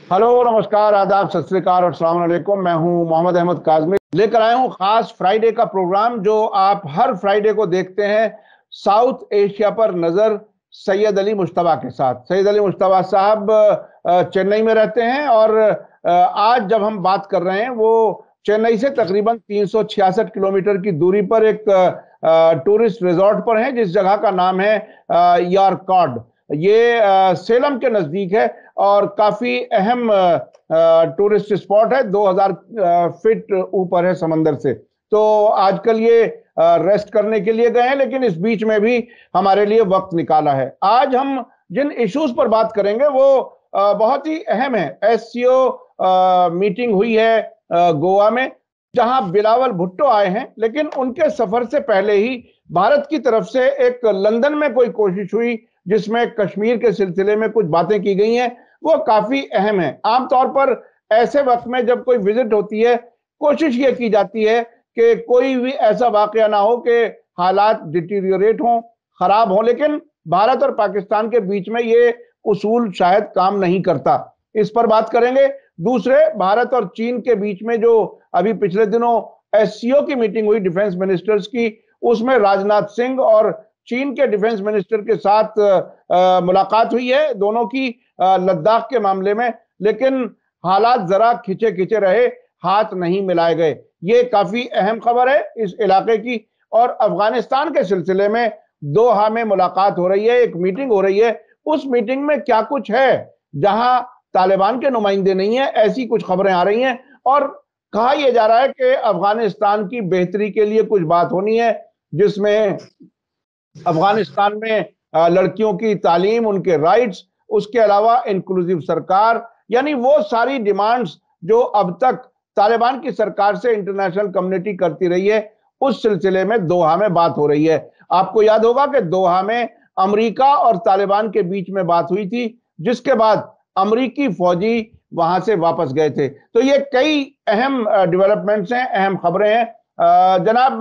Hello, नमस्कार, आदाब, सत श्री अकाल और अस्सलाम वालेकुम। मैं हूं मोहम्मद अहमद काज़मी। लेकर आया हूं खास फ्राइडे का प्रोग्राम जो आप हर फ्राइडे को देखते हैं। साउथ एशिया पर नजर सैयद अली मुश्तबा के साथ। सैयद अली मुश्तबा साहब चेन्नई में रहते हैं और आज जब हम बात कर रहे हैं वो चेन्नई से तकरीबन 366 किलोमीटर की दूरी पर एक टूरिस्ट रिजॉर्ट पर हैं, जिस जगह का नाम है यारकॉड। ये सेलम के नजदीक है और काफी अहम टूरिस्ट स्पॉट है। 2000 फीट ऊपर है समंदर से। तो आजकल ये रेस्ट करने के लिए गए हैं, लेकिन इस बीच में भी हमारे लिए वक्त निकाला है। आज हम जिन इश्यूज पर बात करेंगे वो बहुत ही अहम है। एससीओ मीटिंग हुई है गोवा में, जहां बिलावल भुट्टो आए हैं, लेकिन उनके सफर से पहले ही भारत की तरफ से एक लंदन में कोई कोशिश हुई जिसमें कश्मीर के सिलसिले में कुछ बातें की गई हैं। वो काफी अहम है। आमतौर पर ऐसे वक्त में जब कोई विजिट होती है, कोशिश ये की जाती है कि कोई भी ऐसा वाकया ना हो कि हालात डिटीरियोरेट हों, खराब हों, लेकिन भारत और पाकिस्तान के बीच में ये उसूल शायद काम नहीं करता। इस पर बात करेंगे। दूसरे, भारत और चीन के बीच में जो अभी पिछले दिनों एससीओ की मीटिंग हुई डिफेंस मिनिस्टर्स की, उसमें राजनाथ सिंह और चीन के डिफेंस मिनिस्टर के साथ मुलाकात हुई है दोनों की लद्दाख के मामले में, लेकिन हालात जरा खिंचे खिंचे रहे, हाथ नहीं मिलाए गए। ये काफी अहम खबर है इस इलाके की। और अफगानिस्तान के सिलसिले में दोहा में मुलाकात हो रही है, एक मीटिंग हो रही है। उस मीटिंग में क्या कुछ है जहां तालिबान के नुमाइंदे नहीं है, ऐसी कुछ खबरें आ रही हैं। और कहा यह जा रहा है कि अफगानिस्तान की बेहतरी के लिए कुछ बात होनी है, जिसमें अफगानिस्तान में लड़कियों की तालीम, उनके राइट्स, उसके अलावा इंक्लूसिव सरकार, यानी वो सारी डिमांड्स जो अब तक तालिबान की सरकार से इंटरनेशनल कम्युनिटी करती रही है, उस सिलसिले में दोहा में बात हो रही है। आपको याद होगा कि दोहा में अमेरिका और तालिबान के बीच में बात हुई थी, जिसके बाद अमेरिकी फौजी वहां से वापस गए थे। तो ये कई अहम डेवलपमेंट्स हैं, अहम खबरें हैं। जनाब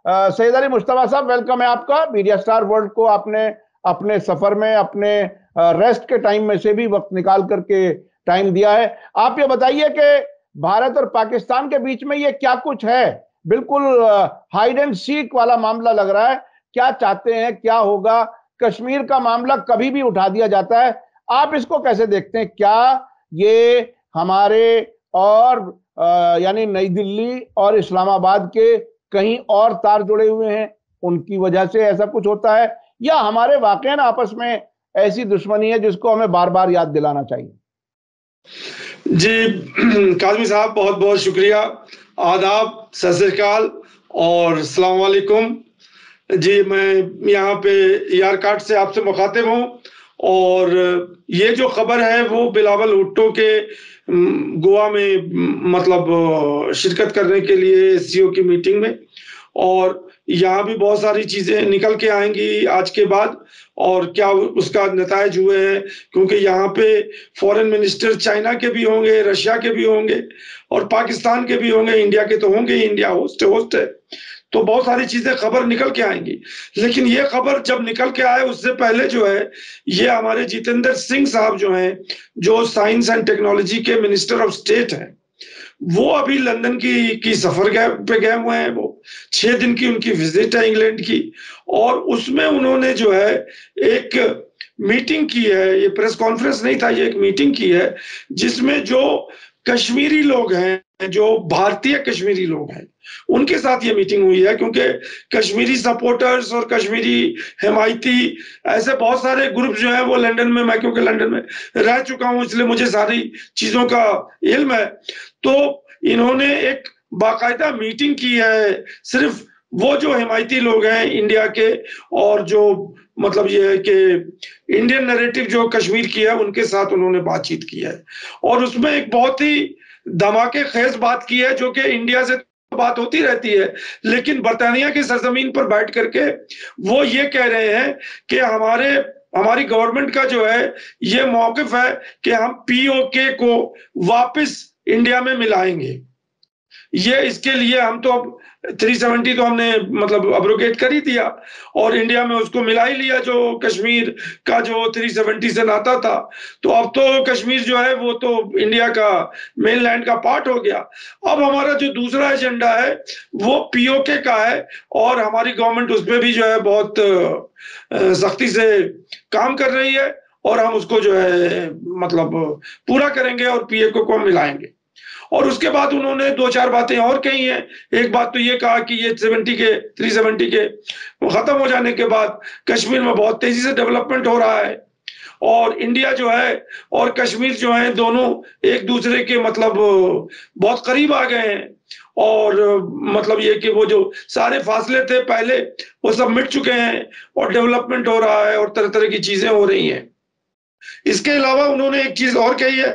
सैयद अली मुश्तबा साहब, वेलकम है आपका। मीडिया स्टार वर्ल्ड को आपने अपने सफर में, अपने रेस्ट के टाइम में से भी वक्त निकाल करके टाइम दिया है। आप ये बताइए कि भारत और पाकिस्तान के बीच में ये क्या कुछ है? बिल्कुल हाइड एंड सीक वाला मामला लग रहा है। क्या चाहते हैं, क्या होगा? कश्मीर का मामला कभी भी उठा दिया जाता है। आप इसको कैसे देखते हैं? क्या ये हमारे और यानी नई दिल्ली और इस्लामाबाद के कहीं और तार जुड़े हुए हैं, उनकी वजह से ऐसा कुछ होता है, या हमारे वाकई आपस में ऐसी दुश्मनी है जिसको हमें बार बार याद दिलाना चाहिए? जी काजमी साहब, बहुत बहुत शुक्रिया। आदाब, सत श्री अकाल और अस्सलाम वालेकुम। जी, मैं यहाँ पे यारकाट से आपसे मुखातिब हूँ और ये जो खबर है वो बिलावल भुट्टो के गोवा में मतलब शिरकत करने के लिए एससीओ की मीटिंग में, और यहाँ भी बहुत सारी चीजें निकल के आएंगी आज के बाद और क्या उसका नतायज हुए हैं, क्योंकि यहाँ पे फॉरेन मिनिस्टर चाइना के भी होंगे, रशिया के भी होंगे और पाकिस्तान के भी होंगे, इंडिया के तो होंगे, इंडिया होस्ट है। तो बहुत सारी चीजें खबर निकल के आएंगी। लेकिन ये खबर जब निकल के आए उससे पहले जो है, ये हमारे जितेंद्र सिंह साहब जो हैं, जो साइंस एंड टेक्नोलॉजी के मिनिस्टर ऑफ स्टेट हैं, वो अभी लंदन की सफर पे गए हुए हैं। वो 6 दिन की उनकी विजिट है इंग्लैंड की, और उसमें उन्होंने जो है एक मीटिंग की है। ये प्रेस कॉन्फ्रेंस नहीं था, ये एक मीटिंग की है जिसमें जो कश्मीरी लोग हैं, जो भारतीय कश्मीरी लोग हैं, उनके साथ ये मीटिंग हुई है। क्योंकि कश्मीरी सपोर्टर्स और कश्मीरी हिमायती ऐसे बहुत सारे ग्रुप जो हैं वो लंदन में, मैं क्योंकि लंदन में रह चुका हूं इसलिए मुझे सारी चीजों का इल्म है। तो इन्होंने एक बाकायदा मीटिंग की है सिर्फ वो जो हिमायती लोग हैं इंडिया के, और जो मतलब ये है कि इंडियन नैरेटिव जो कश्मीर की है, उनके साथ उन्होंने बातचीत की है। और उसमें एक बहुत ही धमाके खेज बात की है, जो कि इंडिया से बात होती रहती है, लेकिन बरतानिया की सरजमीन पर बैठ करके वो ये कह रहे हैं कि हमारी गवर्नमेंट का जो है ये मौकिफ है कि हम पीओके को वापस इंडिया में मिलाएंगे। ये इसके लिए हम तो अब 370 तो हमने मतलब अब्रोगेट कर ही दिया और इंडिया में उसको मिला ही लिया, जो कश्मीर का जो 370 से नाता था। तो अब तो कश्मीर जो है वो तो इंडिया का मेनलैंड का पार्ट हो गया। अब हमारा जो दूसरा एजेंडा है वो पीओके का है और हमारी गवर्नमेंट उसमें भी जो है बहुत सख्ती से काम कर रही है और हम उसको जो है मतलब पूरा करेंगे और पीओके को मिलाएंगे। और उसके बाद उन्होंने दो चार बातें और कही हैं। एक बात तो ये कहा कि ये 370 के खत्म हो जाने के बाद कश्मीर में बहुत तेजी से डेवलपमेंट हो रहा है और इंडिया जो है और कश्मीर जो है दोनों एक दूसरे के मतलब बहुत करीब आ गए हैं और मतलब ये कि वो जो सारे फासले थे पहले वो सब मिट चुके हैं और डेवलपमेंट हो रहा है और तरह तरह की चीजें हो रही हैं। इसके अलावा उन्होंने एक चीज और कही है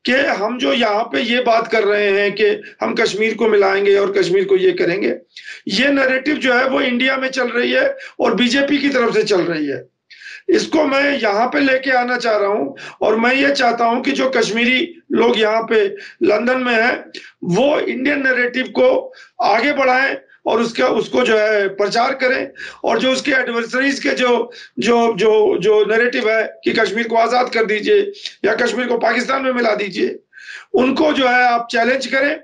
कि हम जो यहाँ पे ये बात कर रहे हैं कि हम कश्मीर को मिलाएंगे और कश्मीर को ये करेंगे, ये नैरेटिव जो है वो इंडिया में चल रही है और बीजेपी की तरफ से चल रही है। इसको मैं यहाँ पे लेके आना चाह रहा हूँ और मैं ये चाहता हूँ कि जो कश्मीरी लोग यहाँ पे लंदन में हैं वो इंडियन नैरेटिव को आगे बढ़ाएं और उसको जो है प्रचार करें और जो उसके एडवर्सरीज के जो जो जो जो नैरेटिव है कि कश्मीर को आजाद कर दीजिए या कश्मीर को पाकिस्तान में मिला दीजिए, उनको जो है आप चैलेंज करें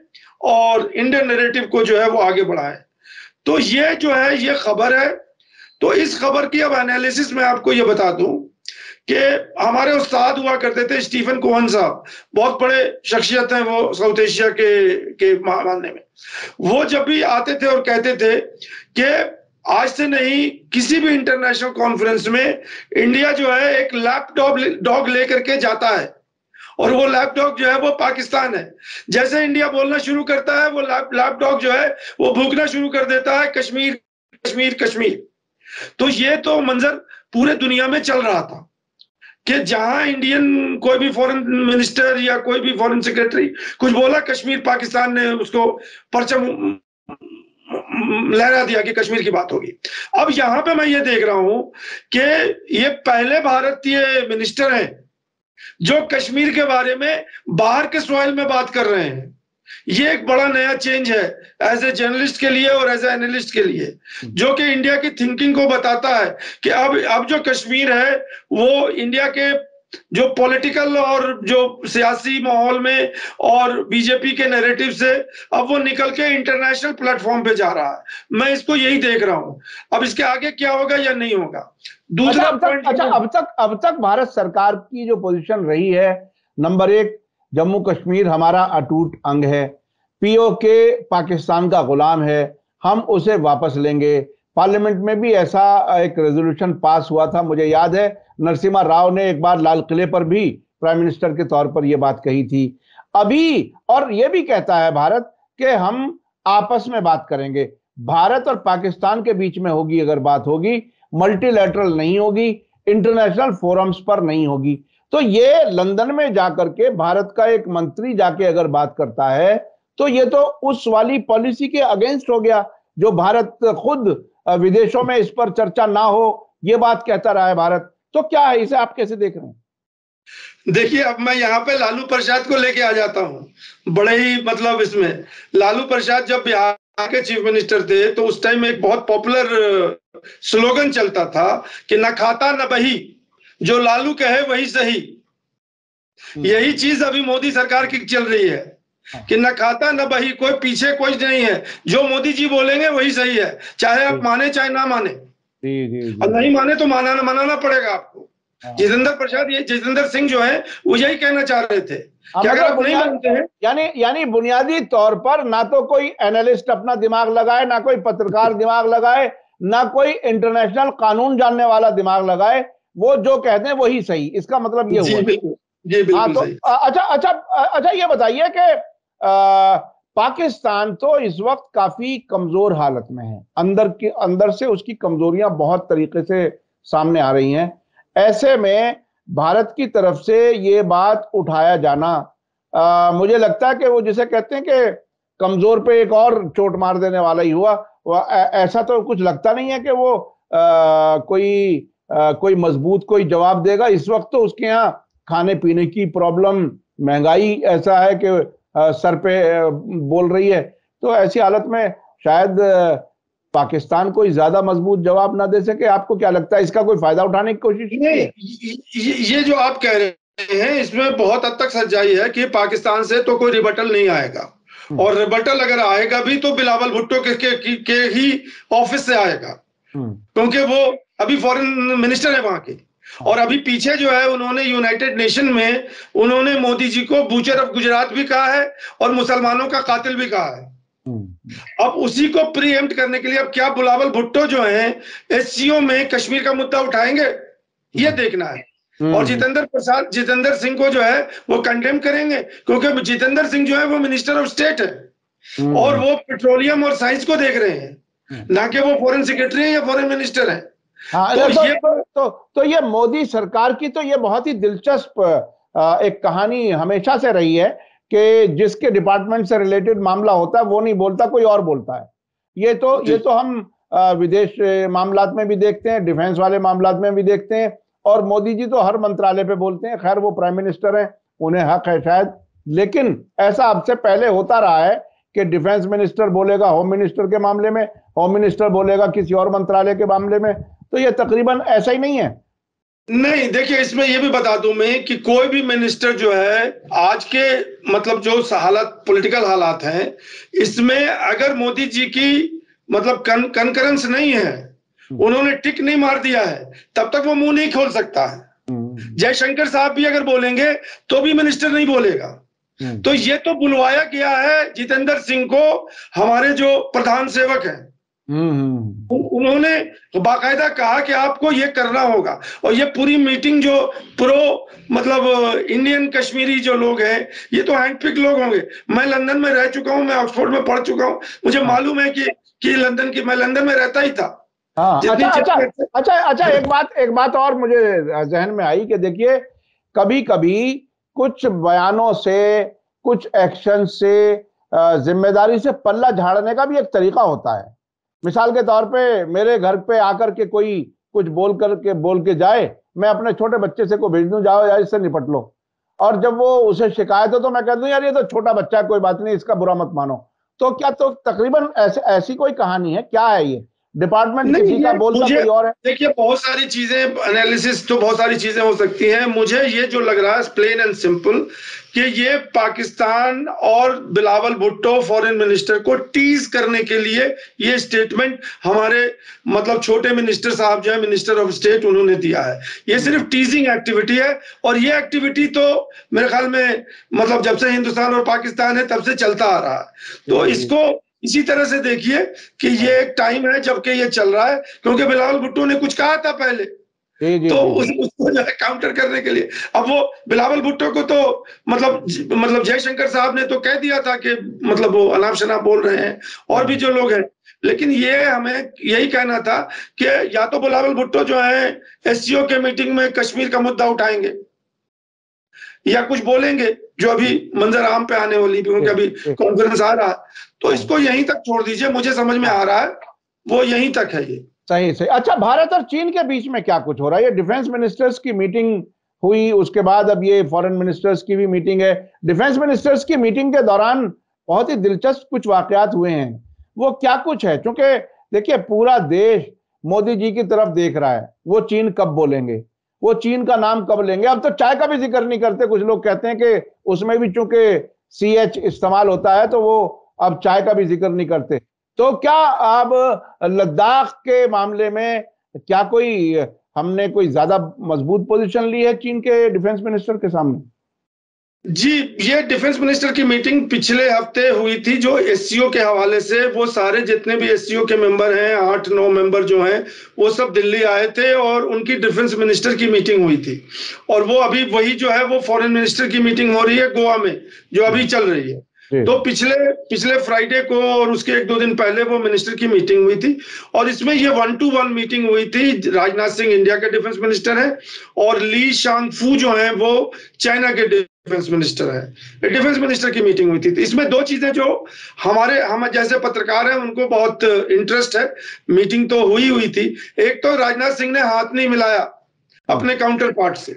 और इंडियन नैरेटिव को जो है वो आगे बढ़ाएं। तो ये जो है ये खबर है। तो इस खबर की अब एनालिसिस मैं आपको ये बता दूं कि हमारे उस्ताद हुआ करते थे स्टीफन कोहन साहब, बहुत बड़े शख्सियत हैं वो साउथ एशिया के मानने में। वो जब भी आते थे और कहते थे कि आज से नहीं किसी भी इंटरनेशनल कॉन्फ्रेंस में इंडिया जो है एक लैपडॉग लेकर के जाता है और वो लैपडॉग जो है वो पाकिस्तान है। जैसे इंडिया बोलना शुरू करता है वो लैपडॉग जो है वो भूखना शुरू कर देता है कश्मीर कश्मीर कश्मीर। तो ये तो मंजर पूरे दुनिया में चल रहा था कि जहां इंडियन कोई भी फॉरेन मिनिस्टर या कोई भी फॉरेन सेक्रेटरी कुछ बोला, कश्मीर पाकिस्तान ने उसको परचम लहरा दिया कि कश्मीर की बात होगी। अब यहां पे मैं ये देख रहा हूं कि ये पहले भारतीय मिनिस्टर हैं जो कश्मीर के बारे में बाहर के सॉइल में बात कर रहे हैं। ये एक बड़ा नया चेंज है एज ए जर्नलिस्ट के लिए और एज ए एनालिस्ट के लिए, जो कि इंडिया की थिंकिंग को बताता है कि अब जो कश्मीर है वो इंडिया के जो पॉलिटिकल और जो सियासी माहौल में और बीजेपी के नैरेटिव से अब वो निकल के इंटरनेशनल प्लेटफॉर्म पे जा रहा है। मैं इसको यही देख रहा हूं। अब इसके आगे क्या होगा या नहीं होगा। दूसरा अब तक भारत सरकार की जो पोजीशन रही है, नंबर एक, जम्मू कश्मीर हमारा अटूट अंग है, पीओके पाकिस्तान का गुलाम है, हम उसे वापस लेंगे। पार्लियामेंट में भी ऐसा एक रेजोल्यूशन पास हुआ था, मुझे याद है नरसिम्हा राव ने एक बार लाल किले पर भी प्राइम मिनिस्टर के तौर पर यह बात कही थी। अभी और यह भी कहता है भारत कि हम आपस में बात करेंगे, भारत और पाकिस्तान के बीच में होगी अगर बात होगी, मल्टीलैटरल नहीं होगी, इंटरनेशनल फोरम्स पर नहीं होगी। तो ये लंदन में जाकर के भारत का एक मंत्री जाके अगर बात करता है तो ये तो उस वाली पॉलिसी के अगेंस्ट हो गया जो भारत खुद विदेशों में इस पर चर्चा ना हो ये बात कहता रहा है भारत। तो क्या है, इसे आप कैसे देख रहे हैं? देखिए, अब मैं यहाँ पे लालू प्रसाद को लेके आ जाता हूँ। बड़े ही मतलब इसमें लालू प्रसाद जब बिहार के चीफ मिनिस्टर थे तो उस टाइम एक बहुत पॉपुलर स्लोगन चलता था कि न खाता न बही, जो लालू कहे वही सही। यही चीज अभी मोदी सरकार की चल रही है कि न खाता न बही, कोई पीछे कोई नहीं है, जो मोदी जी बोलेंगे वही सही है, चाहे आप माने चाहे ना माने। और नहीं माने तो मनाना पड़ेगा आपको। जितेंद्र सिंह जो है वो यही कहना चाह रहे थे कि अगर आप नहीं मानते हैं, यानी बुनियादी तौर पर ना तो कोई एनालिस्ट अपना दिमाग लगाए, ना कोई पत्रकार दिमाग लगाए, ना कोई इंटरनेशनल कानून जानने वाला दिमाग लगाए, वो जो कहते हैं वही सही। इसका मतलब ये हुआ। जी बिल्कुल तो सही। अच्छा ये बताइए कि पाकिस्तान तो इस वक्त काफी कमजोर हालत में है, अंदर से उसकी कमजोरियां बहुत तरीके से सामने आ रही हैं। ऐसे में भारत की तरफ से ये बात उठाया जाना, मुझे लगता है कि वो जिसे कहते हैं कि कमजोर पे एक और चोट मार देने वाला ही हुआ। ऐसा तो कुछ लगता नहीं है कि वो कोई मजबूत कोई जवाब देगा। इस वक्त तो उसके यहाँ खाने पीने की प्रॉब्लम, महंगाई ऐसा है कि सर पे बोल रही है। तो ऐसी हालत में शायद पाकिस्तान कोई ज्यादा मजबूत जवाब ना दे सके। आपको क्या लगता है, इसका कोई फायदा उठाने की कोशिश की है? ये जो आप कह रहे हैं इसमें बहुत हद तक सच्चाई है कि पाकिस्तान से तो कोई रिबटल नहीं आएगा, और रिबटल अगर आएगा भी तो बिलावल भुट्टो के ही ऑफिस से आएगा, क्योंकि वो अभी फॉरेन मिनिस्टर है वहां के। और अभी पीछे जो है उन्होंने यूनाइटेड नेशन में उन्होंने मोदी जी को बूचर ऑफ गुजरात भी कहा है और मुसलमानों का कातिल भी कहा है। अब उसी को प्रीएम्प्ट करने के लिए अब क्या बिलावल भुट्टो जो है एससीओ में कश्मीर का मुद्दा उठाएंगे, ये देखना है। और जितेंद्र सिंह को जो है वो कंडेम करेंगे, क्योंकि जितेंद्र सिंह जो है वो मिनिस्टर ऑफ स्टेट है और वो पेट्रोलियम और साइंस को देख रहे हैं, ना कि वो फॉरेन सेक्रेटरी है या फॉरेन मिनिस्टर है। हाँ, तो ये मोदी सरकार की तो ये बहुत ही दिलचस्प एक कहानी हमेशा से रही है कि जिसके डिपार्टमेंट से रिलेटेड मामला होता है वो नहीं बोलता, कोई और बोलता है। ये तो हम विदेश मामलात में भी देखते हैं, डिफेंस वाले मामलात में भी देखते हैं, और मोदी जी तो हर मंत्रालय पे बोलते हैं। खैर वो प्राइम मिनिस्टर हैं, उन्हें हक है शायद, लेकिन ऐसा अब से पहले होता रहा है कि डिफेंस मिनिस्टर बोलेगा होम मिनिस्टर के मामले में, होम मिनिस्टर बोलेगा किसी और मंत्रालय के मामले में। तो ये तकरीबन ऐसा ही नहीं है। नहीं, देखिए इसमें यह भी बता दूं मैं कि कोई भी मिनिस्टर जो है आज के मतलब जो हालात पॉलिटिकल हालात हैं इसमें अगर मोदी जी की मतलब कंकरेंस नहीं है, उन्होंने टिक नहीं मार दिया है, तब तक वो मुंह नहीं खोल सकता है। जयशंकर साहब भी अगर बोलेंगे तो भी मिनिस्टर नहीं बोलेगा। तो ये तो बुलवाया गया है जितेंद्र सिंह को, हमारे जो प्रधान सेवक हैं उन्होंने बाकायदा कहा कि आपको ये करना होगा। और ये पूरी मीटिंग जो प्रो मतलब इंडियन कश्मीरी जो लोग हैं ये तो हैंडपिक लोग होंगे। मैं लंदन में रह चुका हूं, मैं ऑक्सफोर्ड में पढ़ चुका हूं, मुझे मालूम है कि मैं लंदन में रहता ही था। हाँ, अच्छा, एक बात और मुझे जहन में आई कि देखिए कभी कभी कुछ बयानों से, कुछ एक्शन से, जिम्मेदारी से पल्ला झाड़ने का भी एक तरीका होता है। मिसाल के तौर पे मेरे घर पे आकर के कोई कुछ बोल के जाए, मैं अपने छोटे बच्चे से को भेज दूं, जाओ यार इससे निपट लो, और जब वो उसे शिकायत हो तो मैं कह दूं यार ये तो छोटा बच्चा है, कोई बात नहीं, इसका बुरा मत मानो। तो क्या तो तकरीबन ऐसी कोई कहानी है, क्या है ये? डिपार्टमेंट किसी का बोलता कोई और है। देखिए बहुत सारी चीजें, एनालिसिस तो बहुत सारी चीजें हो सकती हैं। मुझे ये जो लग रहा है प्लेन एंड सिंपल कि ये पाकिस्तान और बिलावल भुट्टो फॉरेन मिनिस्टर को टीज करने के लिए ये स्टेटमेंट हमारे मतलब छोटे मिनिस्टर साहब जो है मिनिस्टर ऑफ स्टेट उन्होंने दिया है। ये सिर्फ टीजिंग एक्टिविटी है, और ये एक्टिविटी तो मेरे ख्याल में मतलब जब से हिंदुस्तान और पाकिस्तान है तब से चलता आ रहा है। तो इसको इसी तरह से देखिए कि ये एक टाइम है जबकि ये चल रहा है, क्योंकि बिलावल भुट्टो ने कुछ कहा था पहले, तो उसको जो है काउंटर करने के लिए अब वो बिलावल भुट्टो को तो मतलब जयशंकर साहब ने तो कह दिया था कि मतलब वो अनाप शनाप बोल रहे हैं, और भी जो लोग हैं। लेकिन ये हमें यही कहना था कि या तो बिलावल भुट्टो जो है एससीओ के मीटिंग में कश्मीर का मुद्दा उठाएंगे या कुछ बोलेंगे जो अभी मंजर आम पे आने वाली, क्योंकि अभी कॉन्फ्रेंस आ रहा है, तो इसको यहीं तक छोड़ दीजिए। मुझे समझ में आ रहा है वो यहीं तक है ये। सही। अच्छा, भारत और चीन के बीच में क्या कुछ हो रहा है? ये डिफेंस मिनिस्टर्स की मीटिंग हुई, उसके बाद अब ये फॉरेन मिनिस्टर्स की भी मीटिंग है। डिफेंस मिनिस्टर्स की मीटिंग के दौरान बहुत ही दिलचस्प कुछ वाकयात हुए हैं। वो क्या कुछ है? क्योंकि देखिए पूरा देश मोदी जी की तरफ देख रहा है, वो चीन कब बोलेंगे, वो चीन का नाम कब लेंगे। अब तो चाय का भी जिक्र नहीं करते, कुछ लोग कहते हैं कि उसमें भी चूंकि CH इस्तेमाल होता है तो वो अब चाय का भी जिक्र नहीं करते। तो क्या अब लद्दाख के मामले में क्या हमने कोई ज्यादा मजबूत पोजीशन ली है चीन के डिफेंस मिनिस्टर के सामने? जी, ये डिफेंस मिनिस्टर की मीटिंग पिछले हफ्ते हुई थी जो एससीओ के हवाले से, वो सारे जितने भी एससीओ के मेंबर हैं 8-9 मेंबर जो हैं वो सब दिल्ली आए थे और उनकी डिफेंस मिनिस्टर की मीटिंग हुई थी। और वो अभी वही जो है वो फॉरेन मिनिस्टर की मीटिंग हो रही है गोवा में जो अभी चल रही है। तो पिछले फ्राइडे को और उसके 1-2 दिन पहले वो मिनिस्टर की मीटिंग हुई थी, और इसमें ये 1-to-1 मीटिंग हुई थी। राजनाथ सिंह इंडिया के डिफेंस मिनिस्टर हैं और ली शांगफू जो हैं वो चाइना के डिफेंस मिनिस्टर है। डिफेंस मिनिस्टर की मीटिंग हुई थी। तो इसमें दो चीजें जो हम जैसे पत्रकार हैं उनको बहुत इंटरेस्ट है। मीटिंग तो हुई थी, एक तो राजनाथ सिंह ने हाथ नहीं मिलाया अपने काउंटर पार्ट से,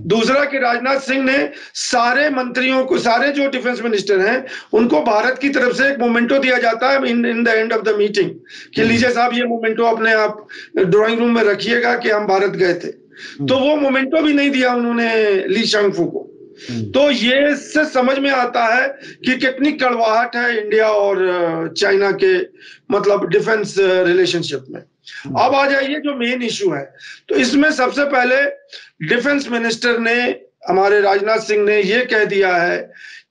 दूसरा कि राजनाथ सिंह ने सारे मंत्रियों को, सारे जो डिफेंस मिनिस्टर हैं, उनको भारत की तरफ से एक मोमेंटो दिया जाता है in the end of the meeting कि लीजिए साहब ये मोमेंटो अपने आप ड्राइंग रूम में रखिएगा कि हम भारत गए थे। तो वो मोमेंटो भी नहीं दिया उन्होंने ली शांगफू को। तो ये से समझ में आता है कि कितनी कड़वाहट है इंडिया और चाइना के मतलब डिफेंस रिलेशनशिप में। अब आ जाइए जो मेन इशू है, तो इसमें सबसे पहले डिफेंस मिनिस्टर ने, हमारे राजनाथ सिंह ने ये कह दिया है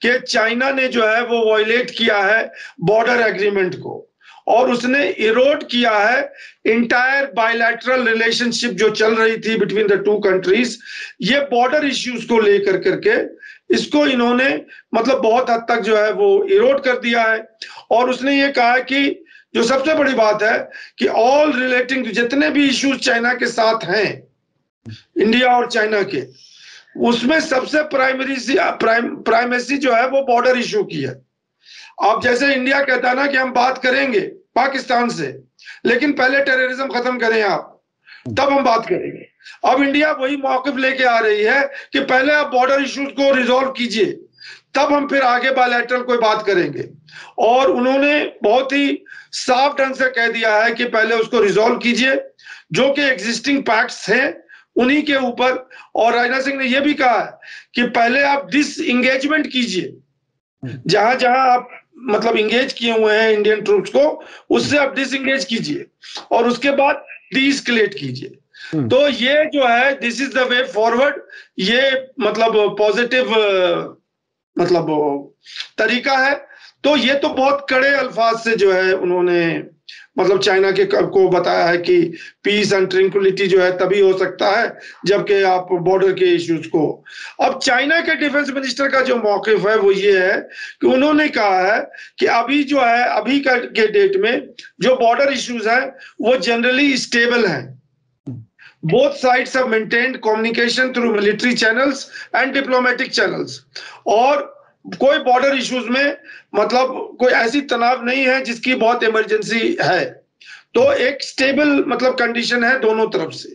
कि चाइना ने जो है वो वायलेट किया है बॉर्डर एग्रीमेंट को, और उसने इरोड किया है इंटायर बायलैटरल रिलेशनशिप जो चल रही थी बिटवीन द टू कंट्रीज। ये बॉर्डर इश्यूज को लेकर करके इसको इन्होंने मतलब बहुत हद तक जो है वो इरोड कर दिया है। और उसने ये कहा कि जो सबसे बड़ी बात है कि ऑल रिलेटिंग, जितने भी इश्यूज चाइना के साथ हैं, इंडिया और चाइना के, उसमें सबसे प्राइमेसी जो है वो बॉर्डर इशू की है। अब जैसे इंडिया कहता है ना कि हम बात करेंगे पाकिस्तान से, लेकिन पहले टेररिज्म खत्म करें आप, तब हम बात करेंगे। अब इंडिया वही मौक़िफ़ लेके आ रही है कि पहले आप बॉर्डर इश्यूज को रिजॉल्व कीजिए, तब हम फिर आगे बायलैटरल कोई बात करेंगे। और उन्होंने बहुत ही साफ ढंग से कह दिया है कि पहले उसको रिजॉल्व कीजिए, जो कि एग्जिस्टिंग पैक्ट्स हैं उन्हीं के ऊपर। और राजनाथ सिंह ने यह भी कहा है कि पहले आप डिसएंगेजमेंट कीजिए, जहां जहां आप मतलब इंगेज किए हुए हैं इंडियन ट्रूप्स को, उससे आप डिसएंगेज कीजिए और उसके बाद डीएस्केलेट कीजिए। तो ये जो है this is the way forward, ये मतलब पॉजिटिव मतलब तरीका है। तो ये तो बहुत कड़े अल्फाज से जो है उन्होंने मतलब चाइना के को बताया है कि पीस एंड ट्रैंक्विलिटी जो है तभी हो सकता है जबकि आप बॉर्डर के इश्यूज को। अब चाइना के डिफेंस मिनिस्टर का जो मौक़िफ़ है वो ये है कि उन्होंने कहा है कि अभी जो है, अभी के डेट में जो बॉर्डर इश्यूज हैं वो जनरली स्टेबल हैं। Both sides have maintained communication through military channels and diplomatic channels, और कोई बॉर्डर इश्यूज में मतलब कोई ऐसी तनाव नहीं है जिसकी बहुत इमरजेंसी है। तो एक स्टेबल मतलब कंडीशन है दोनों तरफ से।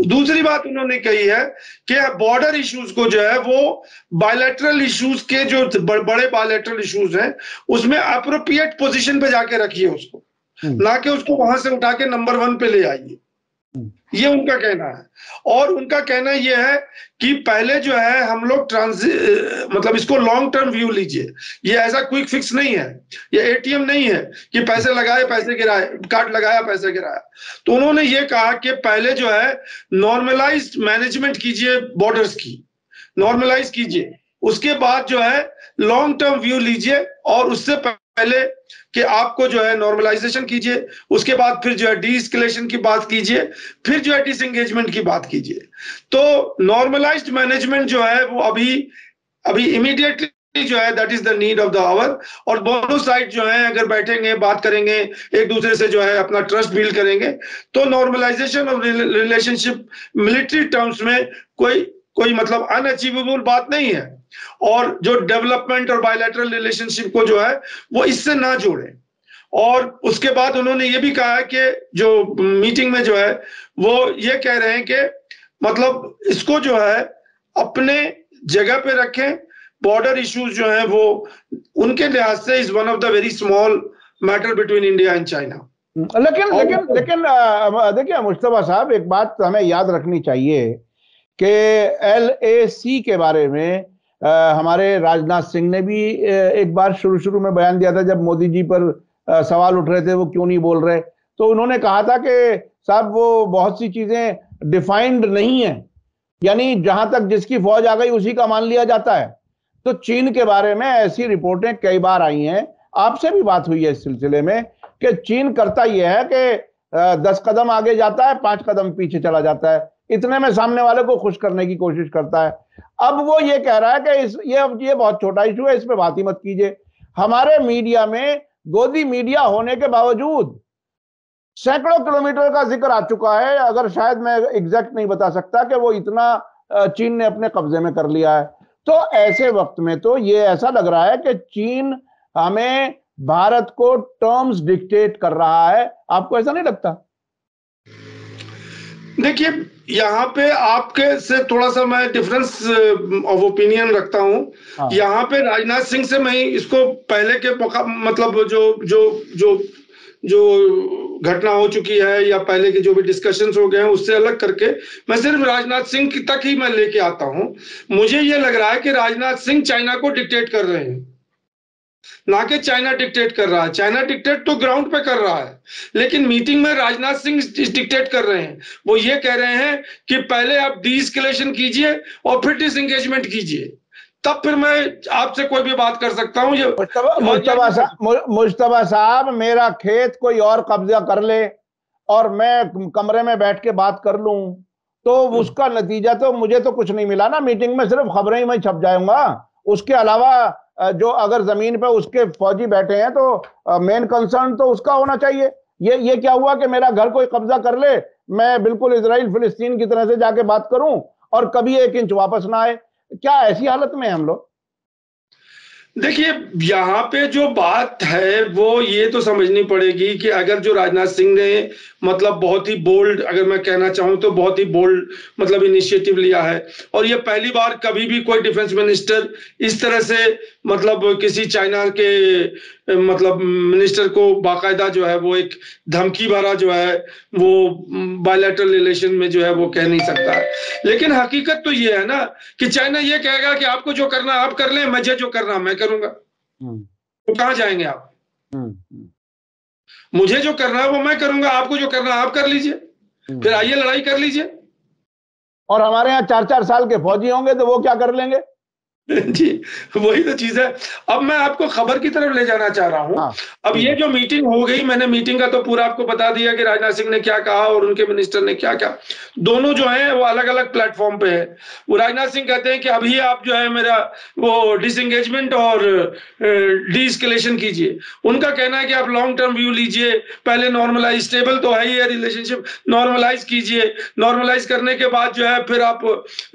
दूसरी बात उन्होंने कही है कि बॉर्डर इश्यूज को जो है वो बायलैटरल इश्यूज के जो बड़े बायलैटरल इश्यूज हैं उसमें अप्रोप्रिएट पोजीशन पे जाके रखिए उसको, ना कि उसको वहां से उठा के नंबर 1 पे ले आइए। ये उनका कहना है। और उनका कहना यह है कि पहले जो है हम लोग मतलब इसको लॉन्ग टर्म व्यू लीजिए, ये ऐसा क्विक फिक्स नहीं है, ये एटीएम नहीं है कि पैसे लगाए पैसे गिराए, कार्ड लगाया पैसे गिराया। तो उन्होंने ये कहा कि पहले जो है नॉर्मलाइज्ड मैनेजमेंट कीजिए, बॉर्डर्स की नॉर्मलाइज कीजिए, उसके बाद जो है लॉन्ग टर्म व्यू लीजिए, और उससे पहले कि आपको जो है नॉर्मलाइजेशन कीजिए, उसके बाद फिर जो है डीएस्केलेशन की बात कीजिए, फिर जो है डिसएंगेजमेंट की बात कीजिए। तो नॉर्मलाइज्ड मैनेजमेंट जो है वो अभी इमीडिएटली जो है that is the need of the hour. और दोनों साइड जो है अगर बैठेंगे, बात करेंगे, एक दूसरे से जो है अपना ट्रस्ट बिल्ड करेंगे, तो normalisation of relationship military terms में कोई मतलब अनअचीवेबल बात नहीं है। और जो डेवलपमेंट और बायलैटरल रिलेशनशिप को जो है वो इससे ना जोड़े। और उसके बाद उन्होंने ये भी कहा है कि जो मीटिंग में जो है वो ये कह रहे हैं कि मतलब इसको जो है अपने जगह पे रखें, बॉर्डर इश्यूज जो हैं वो उनके लिहाज से is one of the very small matter between India and China. लेकिन देखिए मुस्तफा साहब, एक बात हमें याद रखनी चाहिए कि LAC के बारे में हमारे राजनाथ सिंह ने भी एक बार शुरू में बयान दिया था, जब मोदी जी पर सवाल उठ रहे थे वो क्यों नहीं बोल रहे, तो उन्होंने कहा था कि साहब वो बहुत सी चीजें डिफाइंड नहीं है, यानी जहां तक जिसकी फौज आ गई उसी का मान लिया जाता है। तो चीन के बारे में ऐसी रिपोर्टें कई बार आई हैं, आपसे भी बात हुई है इस सिलसिले में, कि चीन करता यह है कि 10 कदम आगे जाता है, 5 कदम पीछे चला जाता है, इतने में सामने वाले को खुश करने की कोशिश करता है। अब वो ये कह रहा है कि ये बहुत छोटा इशू है, इस पे बात ही मत कीजिए। हमारे मीडिया में, गोदी मीडिया होने के बावजूद, सैकड़ों किलोमीटर का जिक्र आ चुका है, अगर शायद मैं एग्जैक्ट नहीं बता सकता, कि वो इतना चीन ने अपने कब्जे में कर लिया है। तो ऐसे वक्त में तो ये ऐसा लग रहा है कि चीन हमें, भारत को टर्म्स डिक्टेट कर रहा है। आपको ऐसा नहीं लगता? देखिए, यहाँ पे आपके से थोड़ा सा मैं डिफरेंस ऑफ ओपिनियन रखता हूँ। हाँ। यहाँ पे राजनाथ सिंह से मैं इसको पहले के मतलब जो जो जो जो घटना हो चुकी है या पहले के जो भी डिस्कशंस हो गए हैं उससे अलग करके मैं सिर्फ राजनाथ सिंह तक ही मैं लेके आता हूँ। मुझे ये लग रहा है कि राजनाथ सिंह चाइना को डिक्टेट कर रहे हैं, ना कि चाइना डिक्टेट कर रहा है। चाइना डिक्टेट तो ग्राउंड पे कर रहा है, लेकिन मीटिंग में राजनाथ सिंह डिक्टेट कर रहे हैं। वो ये कह रहे हैं कि पहले आप डीएस्केलेशन कीजिए और फिर डिसएंगेजमेंट कीजिए, तब फिर मैं आपसे कोई भी बात कर सकता हूँ। मुश्तबा साहब, मेरा खेत कोई और कब्जा कर ले और मैं कमरे में बैठ के बात कर लूं तो उसका नतीजा तो मुझे तो कुछ नहीं मिला ना। मीटिंग में सिर्फ खबरें ही मैं छप जाऊंगा। उसके अलावा जो अगर जमीन पे उसके फौजी बैठे हैं तो मेन कंसर्न तो उसका होना चाहिए। ये क्या हुआ कि मेरा घर कोई कब्जा कर ले, मैं बिल्कुल इजराइल फिलिस्तीन की तरह से जाके बात करूं और कभी 1 इंच वापस ना आए? क्या ऐसी हालत में हम लोग? देखिए, यहाँ पे जो बात है वो ये तो समझनी पड़ेगी कि अगर जो राजनाथ सिंह ने मतलब बहुत ही बोल्ड, अगर मैं कहना चाहूं तो बहुत ही बोल्ड मतलब इनिशिएटिव लिया है, और ये पहली बार कभी भी कोई डिफेंस मिनिस्टर इस तरह से मतलब किसी चाइना के मतलब मिनिस्टर को बाकायदा जो है वो एक धमकी भरा जो है वो बायलैटरल रिलेशन में जो है वो कह नहीं सकता है। लेकिन हकीकत तो ये है ना कि चाइना ये कहेगा कि आपको जो करना आप कर लें, मुझे जो करना मैं करूंगा। तो कहां जाएंगे आप? मुझे जो करना है वो मैं करूंगा, आपको जो करना है आप कर लीजिए, फिर आइए लड़ाई कर लीजिए। और हमारे यहाँ 4-4 साल के फौजी होंगे तो वो क्या कर लेंगे? जी, वही तो चीज है। अब मैं आपको खबर की तरफ ले जाना चाह रहा हूं। अब ये जो मीटिंग हो गई, मैंने मीटिंग का तो पूरा आपको बता दिया कि राजनाथ सिंह ने क्या कहा और उनके मिनिस्टर ने क्या कहा। दोनों जो हैं वो अलग अलग प्लेटफॉर्म पे है। वो राजनाथ सिंह कहते हैं कि अभी आप जो है मेरा वो डिसएंगेजमेंट और डीएस्केलेशन कीजिए। उनका कहना है कि आप लॉन्ग टर्म व्यू लीजिए, पहले नॉर्मलाइज, स्टेबल तो है ही है रिलेशनशिप, नॉर्मलाइज कीजिए, नॉर्मलाइज करने के बाद जो है फिर आप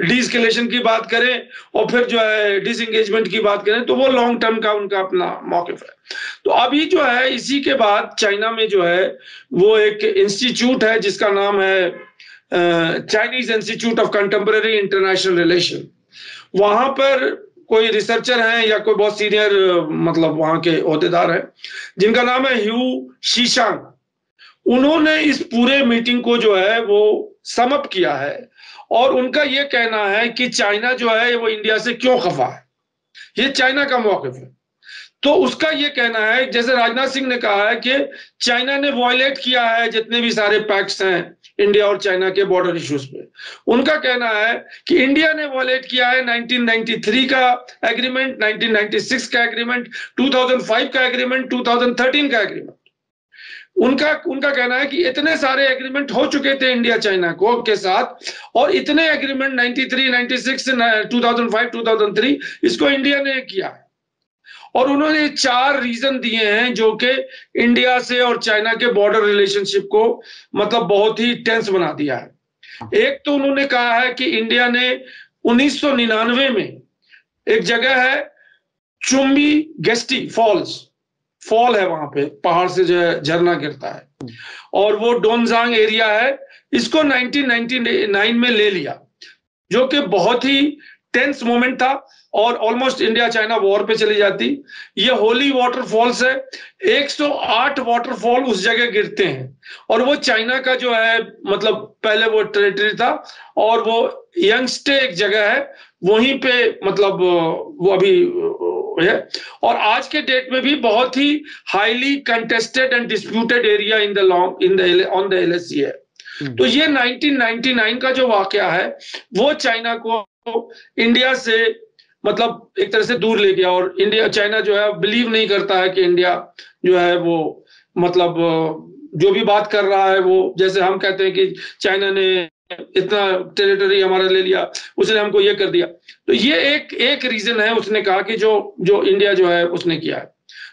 डीएस्केलेशन की बात करें और फिर जो है डिसएंगेजमेंट की बात करें, तो वो लॉन्ग टर्म का उनका अपना मौकिफ है। तो अभी जो है इसी के बाद चाइना में जो है वो एक इंस्टीट्यूट है जिसका नाम है Chinese institute of contemporary international relation. वहां पर कोई रिसर्चर हैं या कोई बहुत सीनियर मतलब वहां के ओहदेदार हैं जिनका नाम है ह्यू शीशांग। उन्होंने इस पूरे मीटिंग को जो है वो समअप किया है और उनका ये कहना है कि चाइना जो है वो इंडिया से क्यों खफा है, ये चाइना का मौकिफ है। तो उसका ये कहना है, जैसे राजनाथ सिंह ने कहा है कि चाइना ने वायलेट किया है जितने भी सारे पैक्ट्स हैं इंडिया और चाइना के बॉर्डर इश्यूज पे। उनका कहना है कि इंडिया ने वायलेट किया है 1993 का एग्रीमेंट, 1996 का एग्रीमेंट, 2005 का एग्रीमेंट, 2013 का एग्रीमेंट। उनका कहना है कि इतने सारे एग्रीमेंट हो चुके थे इंडिया चाइना को के साथ, और इतने एग्रीमेंट 93, 96, 2005, 2003 इसको इंडिया ने किया है। और उन्होंने 4 रीजन दिए हैं जो कि इंडिया से और चाइना के बॉर्डर रिलेशनशिप को मतलब बहुत ही टेंस बना दिया है। एक तो उन्होंने कहा है कि इंडिया ने 1999 में एक जगह है चुम्बी गेस्टी फॉल्स, फॉल है वहां पे, पहाड़ से जो है झरना गिरता है, और वो डोनजांग एरिया है, इसको 1999 में ले लिया, जो कि बहुत ही टेंस मोमेंट था और ऑलमोस्ट इंडिया चाइना वॉर पे चली जाती। ये होली वाटरफॉल्स है, 108 वाटरफॉल उस जगह गिरते हैं, और वो चाइना का जो है मतलब पहले वो टेरिटरी था, और वो यंगस्टे एक जगह है वहीं पे मतलब वो अभी है, और आज के डेट में भी बहुत ही highly contested and disputed area in the long in the on the LAC है। तो ये 1999 का जो वाकया है वो चाइना को इंडिया से मतलब एक तरह से दूर ले गया, और इंडिया चाइना जो है बिलीव नहीं करता है कि इंडिया जो है वो मतलब जो भी बात कर रहा है वो, जैसे हम कहते हैं कि चाइना ने इतना टेरिटरी हमारा ले लिया, उसने हमको ये कर दिया। तो ये एक रीजन है, उसने कहा कि जो इंडिया जो है उसने किया है।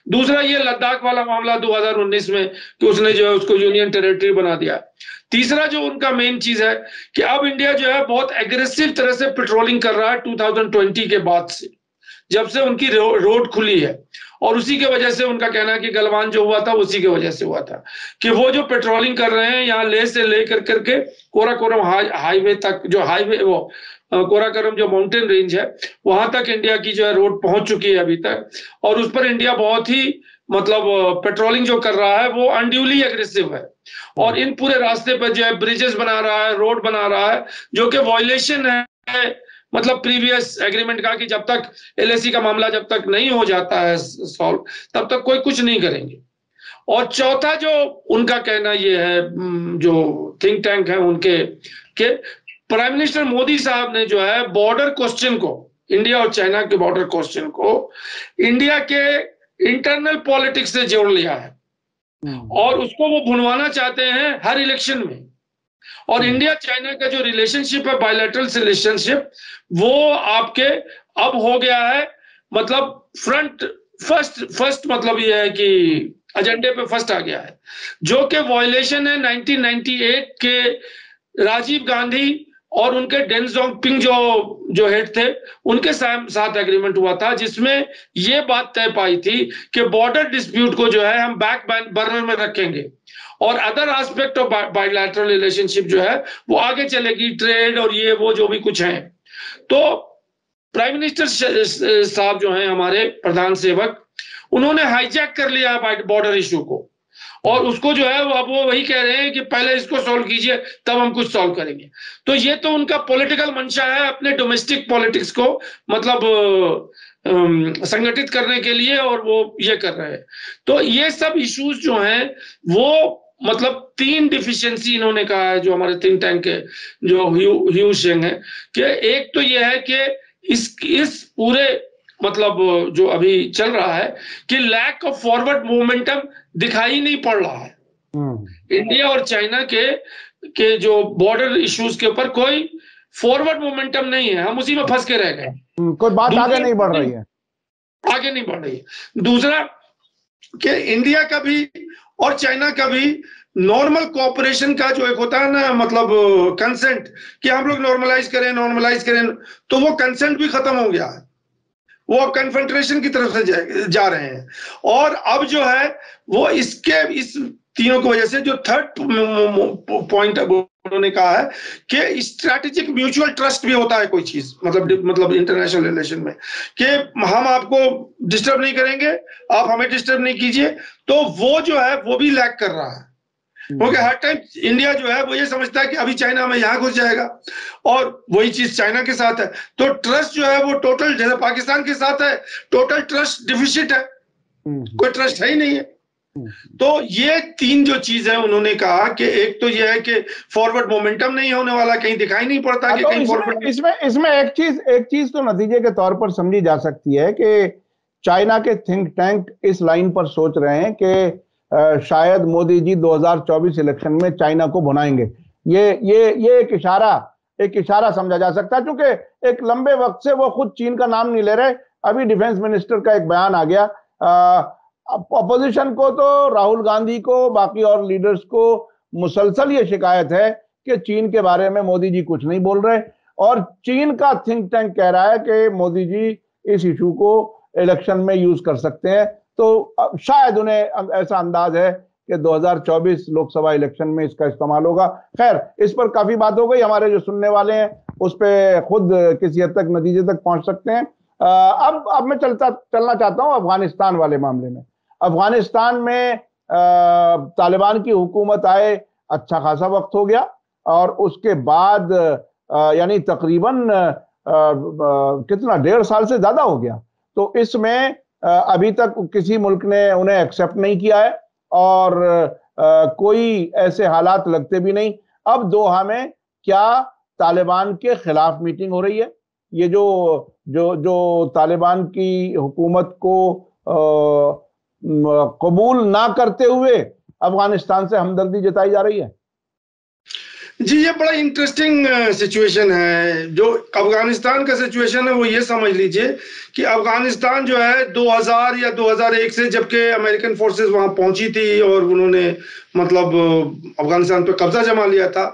दूसरा ये लद्दाख वाला मामला 2019 में कि उसने जो है उसको यूनियन टेरिटरी बना दिया। तीसरा जो उनका मेन चीज है कि अब इंडिया जो है बहुत एग्रेसिव तरह से पेट्रोलिंग कर रहा है 2020 के बाद से, जब से उनकी रोड खुली है, और उसी के वजह से उनका कहना है कि गलवान जो हुआ था उसी के वजह से हुआ था, कि वो जो पेट्रोलिंग कर रहे हैं यहाँ लेह से लेकर करके कोराकोरम हाईवे तक, जो हाईवे वो कोराकोरम जो माउंटेन रेंज है वहां तक इंडिया की जो है रोड पहुंच चुकी है अभी तक, और उस पर इंडिया बहुत ही मतलब पेट्रोलिंग जो कर रहा है वो अनड्यूली एग्रेसिव है, और इन पूरे रास्ते पर जो है ब्रिजेस बना रहा है, रोड बना रहा है, जो कि वायलेशन है मतलब प्रीवियस एग्रीमेंट का, कि जब तक एलएसी का मामला जब तक नहीं हो जाता है सॉल्व तब तक कोई कुछ नहीं करेंगे। और चौथा जो उनका कहना ये है, जो थिंक टैंक है उनके, के प्राइम मिनिस्टर मोदी साहब ने जो है बॉर्डर क्वेश्चन को, इंडिया और चाइना के बॉर्डर क्वेश्चन को इंडिया के इंटरनल पॉलिटिक्स से जोड़ लिया है और उसको वो भुनवाना चाहते हैं हर इलेक्शन में। और इंडिया चाइना का जो रिलेशनशिप है, बायलैटरल रिलेशनशिप, वो आपके अब हो गया है मतलब फर्स्ट मतलब ये है कि एजेंडे पे फर्स्ट आ गया है, जो कि वायलेशन है 1998 के राजीव गांधी और उनके डेन ज़ोंगपिंग जो हेड थे उनके साथ एग्रीमेंट हुआ था, जिसमें ये बात तय पाई थी कि बॉर्डर डिस्प्यूट को जो है हम बैक बर्नर में रखेंगे और other aspect of bilateral relationship जो है वो आगे चलेगी, ट्रेड और ये वो जो भी कुछ है। तो प्राइम मिनिस्टर साहब जो हैं हमारे प्रधान सेवक, उन्होंने हाईजैक कर लिया बॉर्डर इशू को, और उसको जो है अब वो वही कह रहे हैं कि पहले इसको सॉल्व कीजिए तब हम कुछ सॉल्व करेंगे। तो ये तो उनका पॉलिटिकल मंशा है अपने डोमेस्टिक पॉलिटिक्स को मतलब संगठित करने के लिए, और वो ये कर रहे हैं। तो ये सब इश्यूज जो हैं वो मतलब 3 डिफिशियंसी इन्होंने कहा है, जो हमारे थिंक टैंक के जो ह्यू शेंग है, कि एक तो ये है कि इस पूरे मतलब जो अभी चल रहा है कि लैक ऑफ फॉरवर्ड मोमेंटम दिखाई नहीं पड़ रहा है इंडिया और चाइना के जो बॉर्डर इश्यूज के ऊपर कोई फॉरवर्ड मोमेंटम नहीं है, हम उसी में फंस के रह गए, कोई बात आगे नहीं बढ़ रही है, आगे नहीं बढ़ रही है। दूसरा कि इंडिया का भी और चाइना का भी नॉर्मल कोऑपरेशन का जो एक होता है ना मतलब कंसेंट, कि हम लोग नॉर्मलाइज करें, तो वो कंसेंट भी खत्म हो गया है, वो अब कन्फेडरेशन की तरफ से जा रहे हैं। और अब जो है वो इस तीनों की वजह से जो थर्ड पॉइंट उन्होंने कहा है कि स्ट्रैटेजिक म्यूचुअल ट्रस्ट भी होता है कोई चीज, मतलब इंटरनेशनल रिलेशन में, कि हम आपको डिस्टर्ब नहीं करेंगे, आप हमें डिस्टर्ब नहीं कीजिए, तो वो जो है वो भी लैक कर रहा है, क्योंकि हर टाइम इंडिया जो है वो ये समझता है कि अभी चाइना में यहां घुस जाएगा, और वही चीज चाइना के साथ है। तो ट्रस्ट जो है वो टोटल, जैसे पाकिस्तान के साथ है, टोटल ट्रस्ट डिफिसिट है, कोई ट्रस्ट है ही नहीं है। तो ये 3 जो चीज है उन्होंने कहा कि एक तो ये है कि फॉरवर्ड मोमेंटम नहीं होने वाला, कहीं दिखाई नहीं पड़ता कि कहीं फॉरवर्ड। इसमें एक चीज तो नतीजे के तौर पर समझी जा सकती है कि चाइना के थिंक टैंक इस लाइन पर सोच रहे हैं कि शायद मोदी जी 2024 इलेक्शन में चाइना को भुनाएंगे। ये एक इशारा समझा जा सकता है, क्योंकि एक लंबे वक्त से वो खुद चीन का नाम नहीं ले रहे। अभी डिफेंस मिनिस्टर का एक बयान आ गया, अपोजिशन को तो राहुल गांधी को, बाकी और लीडर्स को मुसलसल ये शिकायत है कि चीन के बारे में मोदी जी कुछ नहीं बोल रहे, और चीन का थिंक टैंक कह रहा है कि मोदी जी इस इशू को इलेक्शन में यूज कर सकते हैं। तो शायद उन्हें ऐसा अंदाज है कि 2024 लोकसभा इलेक्शन में इसका इस्तेमाल होगा। खैर, इस पर काफी बात हो गई, हमारे जो सुनने वाले हैं उस पर खुद किसी हद तक नतीजे तक पहुंच सकते हैं। अब मैं चलना चाहता हूं अफगानिस्तान वाले मामले में। अफगानिस्तान में तालिबान की हुकूमत आए अच्छा खासा वक्त हो गया, और उसके बाद यानी तकरीबन कितना 1.5 साल से ज्यादा हो गया। तो इसमें अभी तक किसी मुल्क ने उन्हें एक्सेप्ट नहीं किया है, और कोई ऐसे हालात लगते भी नहीं। अब दोहा में क्या तालिबान के खिलाफ मीटिंग हो रही है। ये जो तालिबान की हुकूमत को कबूल ना करते हुए अफगानिस्तान से हमदर्दी जताई जा रही है। जी, ये बड़ा इंटरेस्टिंग सिचुएशन है। जो अफगानिस्तान का सिचुएशन है वो ये समझ लीजिए कि अफगानिस्तान जो है 2000 या 2001 से, जबकि अमेरिकन फोर्सेस वहां पहुंची थी और उन्होंने मतलब अफगानिस्तान पे कब्जा जमा लिया था,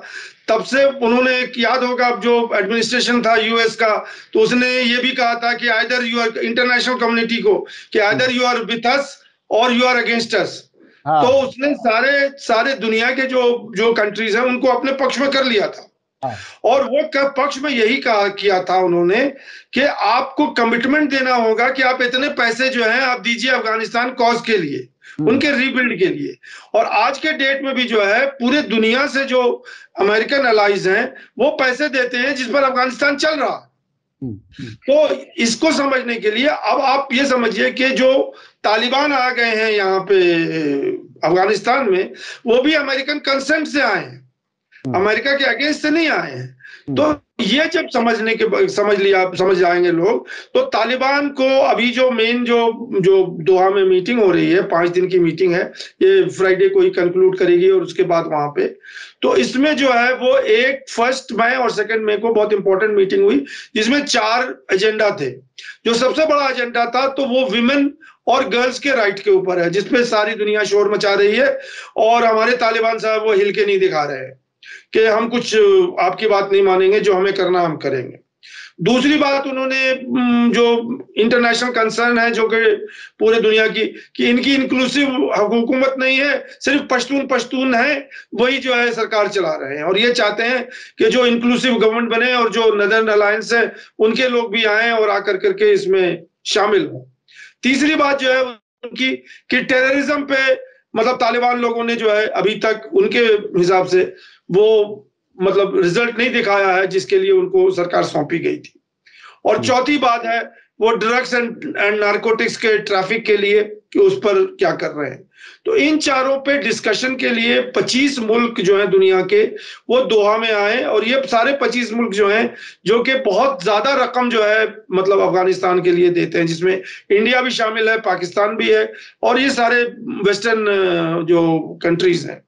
तब से उन्होंने, याद होगा जो एडमिनिस्ट्रेशन था यूएस का, तो उसने ये भी कहा था कि either you are, international community को, कि either you are with us or you are against us. तो उसने सारे सारे दुनिया के जो जो कंट्रीज हैं उनको अपने पक्ष में कर लिया था। और वो पक्ष में यही कहा किया था उन्होंने कि आपको कमिटमेंट देना होगा कि आप इतने पैसे जो हैं आप दीजिए अफगानिस्तान कॉज के लिए, उनके रीबिल्ड के लिए। और आज के डेट में भी जो है पूरे दुनिया से जो अमेरिकन अलाइज हैं वो पैसे देते हैं जिस पर अफगानिस्तान चल रहा है। तो इसको समझने के लिए अब आप ये समझिए कि जो तालिबान आ गए हैं यहाँ पे अफगानिस्तान में, वो भी अमेरिकन कंसेंट से आए हैं, अमेरिका के अगेंस्ट से नहीं आए हैं। तो ये जब समझ जाएंगे लोग, तो तालिबान को अभी जो मेन जो दोहा में मीटिंग हो रही है, 5 दिन की मीटिंग है, ये फ्राइडे को ही कंक्लूड करेगी और उसके बाद वहां पे, तो इसमें जो है वो 1 मई और 2 मई को बहुत इंपॉर्टेंट मीटिंग हुई जिसमें 4 एजेंडा थे। जो सबसे बड़ा एजेंडा था तो वो विमेन और गर्ल्स के राइट के ऊपर है, जिसपे सारी दुनिया शोर मचा रही है और हमारे तालिबान साहब वो हिल के नहीं दिखा रहे हैं कि हम कुछ आपकी बात नहीं मानेंगे, जो हमें करना हम करेंगे। दूसरी बात उन्होंने जो इंटरनेशनल कंसर्न है जो कि पूरे दुनिया की, कि इनकी इंक्लूसिव हुकूमत नहीं है, सिर्फ पश्तून है, वही जो है सरकार चला रहे हैं। और ये चाहते हैं कि जो इंक्लूसिव गवर्नमेंट बने और जो नदर्न अलायंस है उनके लोग भी आए और आकर करके इसमें शामिल हो। तीसरी बात जो है उनकी कि टेररिज्म पे मतलब तालिबान लोगों ने जो है अभी तक उनके हिसाब से वो मतलब रिजल्ट नहीं दिखाया है जिसके लिए उनको सरकार सौंपी गई थी। और चौथी बात है वो ड्रग्स एंड नारकोटिक्स के ट्रैफिक के लिए कि उस पर क्या कर रहे हैं। तो इन चारों पे डिस्कशन के लिए 25 मुल्क जो है दुनिया के वो दोहा में आए, और ये सारे 25 मुल्क जो हैं जो कि बहुत ज्यादा रकम जो है मतलब अफगानिस्तान के लिए देते हैं, जिसमें इंडिया भी शामिल है, पाकिस्तान भी है और ये सारे वेस्टर्न जो कंट्रीज हैं।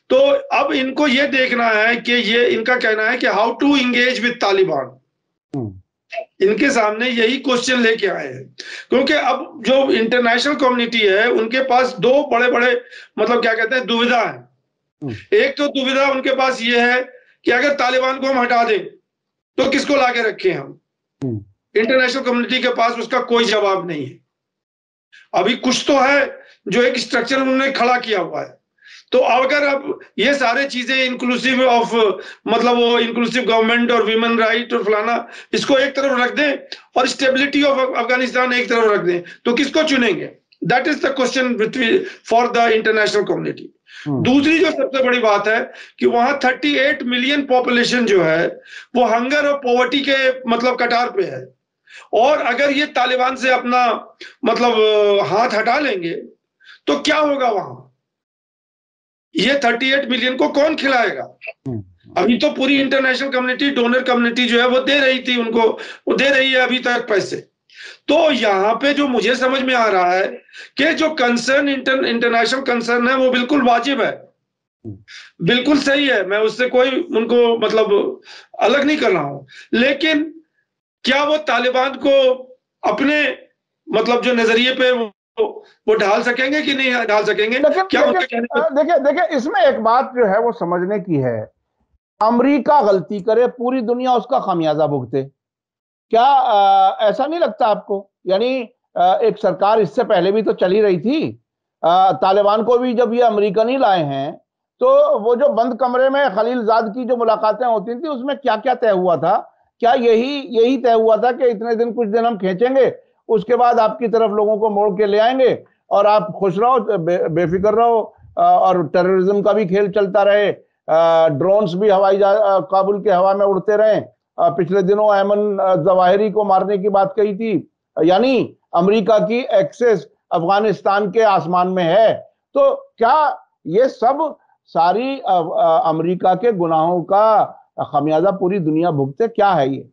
तो अब इनको ये देखना है कि ये इनका कहना है कि how to engage with Taliban. इनके सामने यही क्वेश्चन लेके आए हैं, क्योंकि अब जो इंटरनेशनल कम्युनिटी है उनके पास 2 बड़े बड़े मतलब क्या कहते हैं दुविधा है। एक तो दुविधा उनके पास ये है कि अगर तालिबान को हम हटा दें तो किसको लाके रखें हम। इंटरनेशनल कम्युनिटी के पास उसका कोई जवाब नहीं है। अभी कुछ तो है जो एक स्ट्रक्चर उन्होंने खड़ा किया हुआ है। तो अगर अब ये सारे चीजें इंक्लूसिव ऑफ मतलब वो इंक्लूसिव गवर्नमेंट और ह्यूमन राइट और फलाना, इसको एक तरफ रख दें और स्टेबिलिटी ऑफ अफगानिस्तान एक तरफ रख दें, तो किसको चुनेंगे? That is the question for the international community. दूसरी जो सबसे बड़ी बात है कि वहां 38 मिलियन पॉपुलेशन जो है वो हंगर और पॉवर्टी के मतलब कटार पे है, और अगर ये तालिबान से अपना मतलब हाथ हटा लेंगे तो क्या होगा वहां? ये 38 मिलियन को कौन खिलाएगा? अभी तो पूरी इंटरनेशनल कम्युनिटी, डोनर कम्युनिटी जो है वो दे रही थी उनको, वो दे रही है अभी तक पैसे। तो यहाँ पे जो मुझे समझ में आ रहा है कि जो कंसर्न इंटरनेशनल कंसर्न है वो बिल्कुल वाजिब है, बिल्कुल सही है, मैं उससे कोई उनको मतलब अलग नहीं कर रहा हूं, लेकिन क्या वो तालिबान को अपने मतलब जो नजरिए पे वो ढाल सकेंगे कि नहीं ढाल सकेंगे? क्या देखिए इसमें एक बात जो है वो समझने की है, अमेरिका गलती करे पूरी दुनिया उसका खामियाजा भुगते, क्या ऐसा नहीं लगता आपको? यानी एक सरकार इससे पहले भी तो चली रही थी, तालिबान को भी जब ये अमेरिका नहीं लाए हैं तो वो जो बंद कमरे में खलीलजाद की जो मुलाकातें होती थी उसमें क्या क्या तय हुआ था? क्या यही तय हुआ था कि इतने दिन कुछ दिन हम खींचेंगे, उसके बाद आपकी तरफ लोगों को मोड़ के ले आएंगे और आप खुश रहो, बेफिक्र रहो, और टेररिज्म का भी खेल चलता रहे, ड्रोन्स भी काबुल के हवा में उड़ते रहे। पिछले दिनों अयमन जवाहिरी को मारने की बात कही थी, यानी अमेरिका की एक्सेस अफगानिस्तान के आसमान में है। तो क्या ये सब सारी अमेरिका के गुनाहों का खामियाजा पूरी दुनिया भुगते? क्या है ये?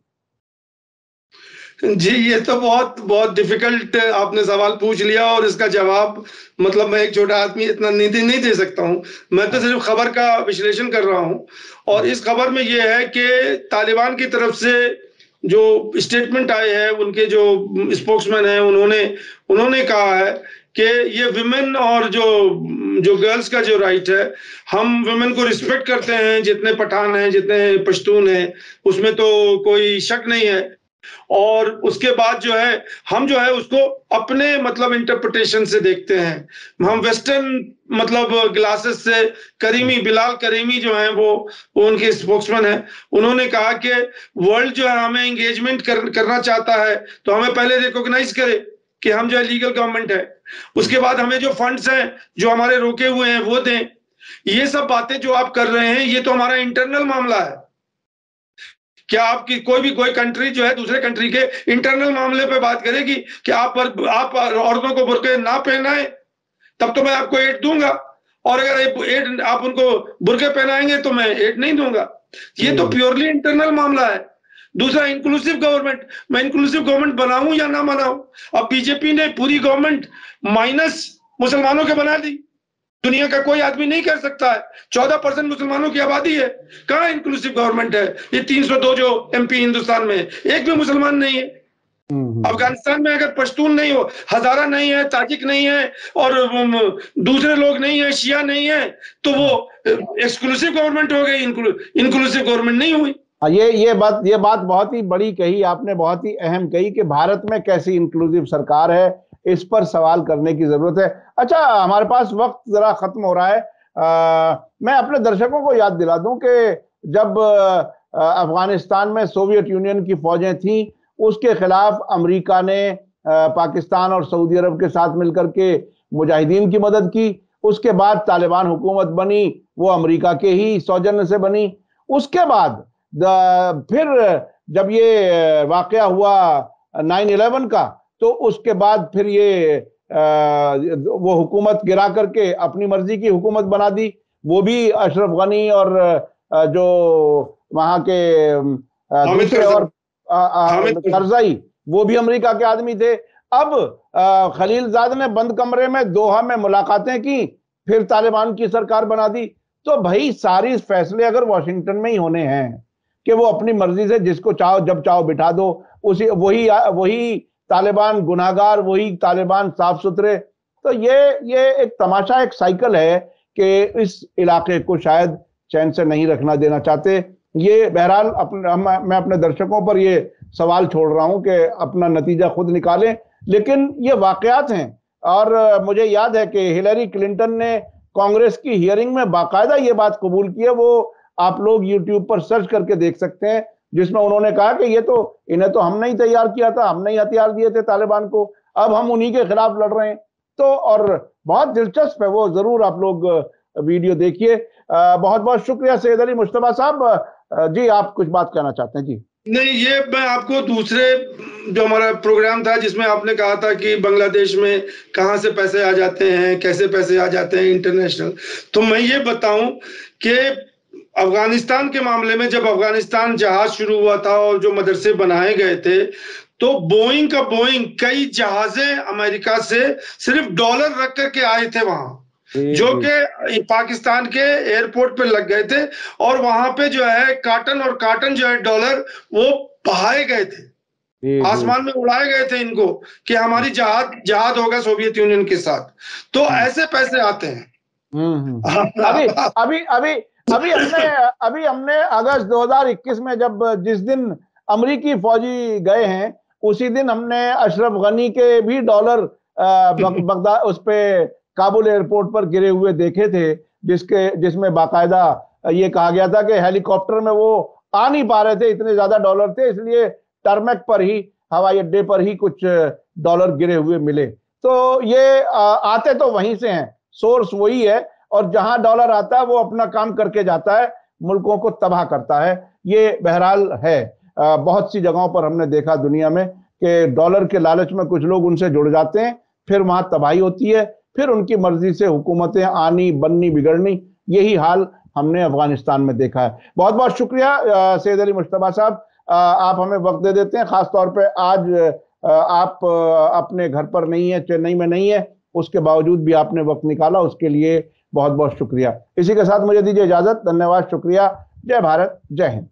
जी, ये तो बहुत बहुत डिफिकल्ट आपने सवाल पूछ लिया, और इसका जवाब मतलब मैं एक छोटा आदमी इतना नहीं दे सकता हूं। मैं तो सिर्फ खबर का विश्लेषण कर रहा हूं, और इस खबर में यह है कि तालिबान की तरफ से जो स्टेटमेंट आए हैं, उनके जो स्पोक्समैन हैं उन्होंने कहा है कि ये विमेन और जो गर्ल्स का जो राइट है, हम विमेन को रिस्पेक्ट करते हैं, जितने पठान हैं, जितने पश्तून हैं, उसमें तो कोई शक नहीं है। और उसके बाद जो है हम जो है उसको अपने मतलब इंटरप्रिटेशन से देखते हैं। हम वेस्टर्न मतलब ग्लासेस से, बिलाल करीमी जो है वो उनके स्पोक्समैन है, उन्होंने कहा कि वर्ल्ड जो है हमें एंगेजमेंट करना चाहता है तो हमें पहले रिकॉग्नाइज करे कि हम जो है लीगल गवर्नमेंट है, उसके बाद हमें जो फंड्स हैं जो हमारे रोके हुए हैं वो दें। ये सब बातें जो आप कर रहे हैं ये तो हमारा इंटरनल मामला है। क्या आपकी कोई कंट्री जो है दूसरे कंट्री के इंटरनल मामले पे बात करेगी कि आप औरतों को बुर्के ना पहनाए, तब तो मैं आपको एड दूंगा, और अगर एड आप उनको बुर्के पहनाएंगे तो मैं एड नहीं दूंगा। ये तो प्योरली इंटरनल मामला है। दूसरा, इंक्लूसिव गवर्नमेंट, मैं इंक्लूसिव गवर्नमेंट बनाऊं या ना बनाऊं। अब बीजेपी ने पूरी गवर्नमेंट माइनस मुसलमानों के बना दी। दुनिया का कोई आदमी नहीं कर सकता है। 14% मुसलमानों की आबादी है, कहाँ इंक्लूसिव गवर्नमेंट है? ये 302 जो एमपी हिंदुस्तान में एक भी मुसलमान नहीं है। अफगानिस्तान में अगर पश्तून नहीं हो, हजारा नहीं है, ताजिक नहीं है और दूसरे लोग नहीं है, शिया नहीं है, तो वो एक्सक्लूसिव गवर्नमेंट हो गई, इंक्लूसिव गवर्नमेंट नहीं हुई। ये बात बहुत ही बड़ी कही आपने, बहुत ही अहम कही कि भारत में कैसी इंक्लूसिव सरकार है, इस पर सवाल करने की जरूरत है। अच्छा, हमारे पास वक्त जरा खत्म हो रहा है। मैं अपने दर्शकों को याद दिला दूं कि जब अफगानिस्तान में सोवियत यूनियन की फौजें थीं, उसके खिलाफ अमेरिका ने पाकिस्तान और सऊदी अरब के साथ मिलकर के मुजाहिदीन की मदद की। उसके बाद तालिबान हुकूमत बनी, वो अमेरिका के ही सौजन्य से बनी। उसके बाद फिर जब ये वाकया हुआ 9/11 का, तो उसके बाद फिर ये वो हुकूमत गिरा करके अपनी मर्जी की हुकूमत बना दी। वो भी अशरफ गनी और जो वहां के दूसरे और करजाई, वो भी अमेरिका के आदमी थे। अब खलीलजाद ने बंद कमरे में दोहा में मुलाकातें की, फिर तालिबान की सरकार बना दी। तो भाई सारी फैसले अगर वॉशिंगटन में ही होने हैं कि वो अपनी मर्जी से जिसको चाहो जब चाहो बिठा दो, वही तालिबान गुनाहगार, वही तालिबान साफ सुथरे, तो ये एक तमाशा, एक साइकिल है कि इस इलाके को शायद चैन से नहीं रखना देना चाहते। ये बहरहाल मैं अपने दर्शकों पर ये सवाल छोड़ रहा हूं कि अपना नतीजा खुद निकालें, लेकिन ये वाकयात हैं। और मुझे याद है कि हिलरी क्लिंटन ने कांग्रेस की हियरिंग में बाकायदा ये बात कबूल की है, वो आप लोग यूट्यूब पर सर्च करके देख सकते हैं, जिसमें उन्होंने कहा कि इन्हें तो हमने ही तैयार किया था, हमने ही हथियार दिए थे तालिबान को, अब हम उन्हीं के खिलाफ लड़ रहे हैं। तो और बहुत दिलचस्प है वो, जरूर आप लोग वीडियो देखिए। बहुत बहुत शुक्रिया सैयद अली मुश्तबा साहब। जी, आप कुछ बात कहना चाहते हैं? जी नहीं, ये मैं आपको दूसरे जो हमारा प्रोग्राम था जिसमें आपने कहा था कि बांग्लादेश में कहां से पैसे आ जाते हैं, कैसे पैसे आ जाते हैं इंटरनेशनल, तो मैं ये बताऊं कि अफगानिस्तान के मामले में जब अफगानिस्तान जहाज शुरू हुआ था और जो मदरसे बनाए गए थे, तो बोइंग कई जहाजें अमेरिका से सिर्फ डॉलर रख करके आए थे वहां, जो कि पाकिस्तान के एयरपोर्ट पे लग गए थे, और वहां पे जो है कार्टन जो है डॉलर वो बहाए गए थे, आसमान में उड़ाए गए थे इनको कि हमारी जहाद होगा सोवियत यूनियन के साथ। तो ऐसे पैसे आते हैं। अभी हमने अगस्त 2021 में जिस दिन अमरीकी फौजी गए हैं, उसी दिन हमने अशरफ गनी के भी डॉलर बगदाद उस पे काबुल एयरपोर्ट पर गिरे हुए देखे थे, जिसमें बाकायदा ये कहा गया था कि हेलीकॉप्टर में वो आ नहीं पा रहे थे, इतने ज्यादा डॉलर थे, इसलिए टर्मेक पर ही, हवाई अड्डे पर ही कुछ डॉलर गिरे हुए मिले। तो ये आते तो वहीं से हैं, सोर्स वही है, और जहां डॉलर आता है वो अपना काम करके जाता है, मुल्कों को तबाह करता है। ये बहरहाल है, बहुत सी जगहों पर हमने देखा दुनिया में कि डॉलर के लालच में कुछ लोग उनसे जुड़ जाते हैं, फिर वहां तबाही होती है, फिर उनकी मर्जी से हुकूमतें आनी, बननी, बिगड़नी। यही हाल हमने अफगानिस्तान में देखा है। बहुत बहुत शुक्रिया सैयद अली मुश्तबा साहब, आप हमें वक्त दे देते हैं। खासतौर पे आज आप अपने घर पर नहीं है, चेन्नई में नहीं है, उसके बावजूद भी आपने वक्त निकाला, उसके लिए बहुत बहुत शुक्रिया। इसी के साथ मुझे दीजिए इजाजत। धन्यवाद, शुक्रिया। जय भारत, जय हिंद।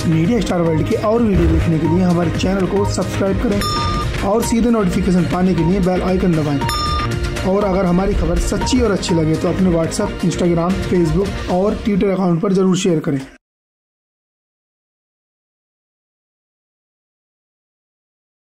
मीडिया स्टार वर्ल्ड के और वीडियो देखने के लिए हमारे चैनल को सब्सक्राइब करें और सीधे नोटिफिकेशन पाने के लिए बेल आइकन दबाएं। और अगर हमारी खबर सच्ची और अच्छी लगे तो अपने व्हाट्सएप, इंस्टाग्राम, फेसबुक और ट्विटर अकाउंट पर जरूर शेयर करें।